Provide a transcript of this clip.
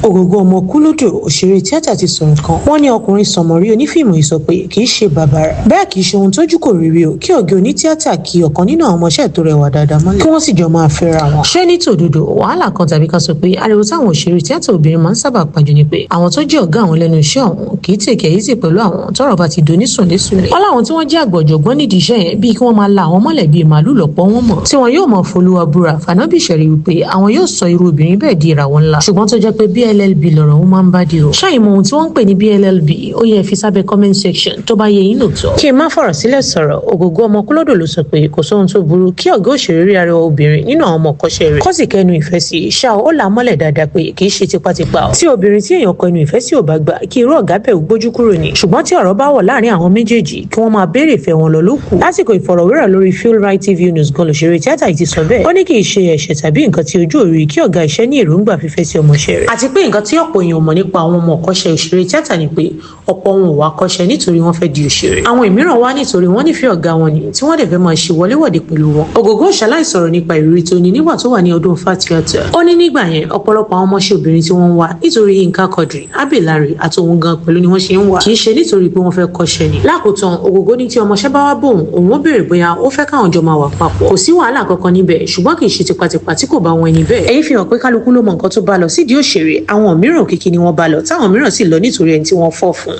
Ògògó ọmọ kúlódò òṣèré tíátà ti sọ̀rọ̀ kan. Wọ́n ní ọkùnrin sọ̀mọ̀rí onífíìmù yìí sọ pé kì í ṣe babara. Bẹ́ẹ̀ kì í ṣe ohun tójú kò rírí o kí ọ̀gá onitiata kí ọ̀kan nínú àwọn ọmọọṣẹ́ tó rẹwà dáadáa mọ́lẹ̀ kí wọ́n sì jọ máa fẹ́ra wọn. Ṣé ní tòdodo wàhálà kan tàbí ká sọ pé ariwo táwọn òṣèré tíátà obìnrin máa ń sábà pàjù ni pé àwọn tó jẹ́ ọ̀gá àwọn lẹ́nu iṣẹ́ ọ̀hún kì í tèkẹ́ yìí sì pẹ̀lú àwọn tọ́rọ̀ bá ti doni sùnlé. Wọ́n láwọn tí wọ́n jẹ́ àgbọ̀jọ̀gbọ́n nídìí iṣẹ́ yẹn bíi kí wọ́n máa la àwọn mọ́lẹ̀ bíi màálù lọ́pọ̀ wọn mọ̀ tí wọn yóò mọ̀ folúwa búra fànábì ṣẹ̀rí wípé àwọn yóò sọ irú obìnrin bẹ́ẹ̀ di ìràwọ̀ ńlá ṣùgbọ́n tó jẹ́ pé BLLB lọ̀rọ̀ wọn máa ń bá di o. ṣáà ìmọ̀ ohun tí wọ́n ń pè ní BLLB ó yẹ fi sábẹ́ comment section tó bá yẹ yín lóòótọ́. kí n má fọ̀rọ̀ sílẹ̀ sọ̀rọ̀ Ògògó ọmọ kúlódò ló sọ pé kò sóhun tó burú kí ọ̀gá òṣèré rí arẹwà obìnrin nínú àwọn ọmọ ọkọṣẹ́ rẹ̀ kó sì kẹnu ìfẹ́ sí i ṣá ó là á mọ́lẹ̀ dáadáa pé kì í ṣe tipátipá o. tí obìnrin tí èèyàn kọ ẹnu ìfẹ́ sí ò bá gbà kí irú ọ̀gá bẹ́ẹ̀ gbójú kúrò ní. ṣùgbọ́n tí ọ̀rọ̀ bá wọ̀ láàrin àwọn méjèèjì kí wọ́n máa béèrè ìfẹ́ wọn lọ lókù. lásìkò ìfọ̀rọ̀wérọ̀ lórí Fuel Right TV News gan lòṣèré tíátà yìí ti sọ bẹ́ẹ̀. ó ní kì í ṣe ẹ̀ṣẹ̀ tàbí nǹkan tí ojú òrí kí ọ̀gá iṣẹ́ ní èròǹgbà fífẹ́ sí ọmọọṣẹ́ rẹ̀. àti pé nǹkan tí ọ̀pọ̀ èèyàn mọ̀ nípa àwọn ọmọ ọ̀kọ́ṣẹ́ òṣèré tíátà ni pé ọ̀pọ̀ wọn ò wá kọ́ṣẹ́ nítorí wọ́n fẹ́ di òṣèré. àwọn ìmíràn wá nítorí wọ́n nífẹ̀ẹ́ ọ̀gá wọn ni tí wọ́n dẹ̀ fẹ́ máa ṣe wọléwọ̀de pẹ̀lú wọn. Ògògó ṣaláì sọ̀rọ̀ nípa ìrírí tó ní nígbà tó wà ní ọdún fàtíátà. ó ní nígbà yẹn ọ̀pọ̀lọpọ̀ àwọn ọmọọṣẹ́ obìnrin tí wọ́n ń wá nítorí Yínká Quadri Abilare àti òun gan pẹ̀lú ni wọ́n ṣe ń wá kì í ṣe nítorí pé wọ́n fẹ́ kọ́ṣẹ́ ni. lákòótán Ògògó ní tí ọmọọṣẹ́ bá wá bóun òun ó béèrè bóyá ó fẹ́ káwọn jọ máa wà papọ̀. kò sí wàhálà kankan níbẹ̀ ṣùgbọ́n kì í ṣe tipátipá tí kò bá wọn ẹni bẹ́ẹ̀. èyí fi hàn pé kálukú ló mọ nǹkan tó bá lọ sídìí òṣèré. àwọn mìíràn òkìkí ni wọ́n bá lọ táwọn mìíràn sì lọ nítorí ẹni tí wọ́n fọ́ fún.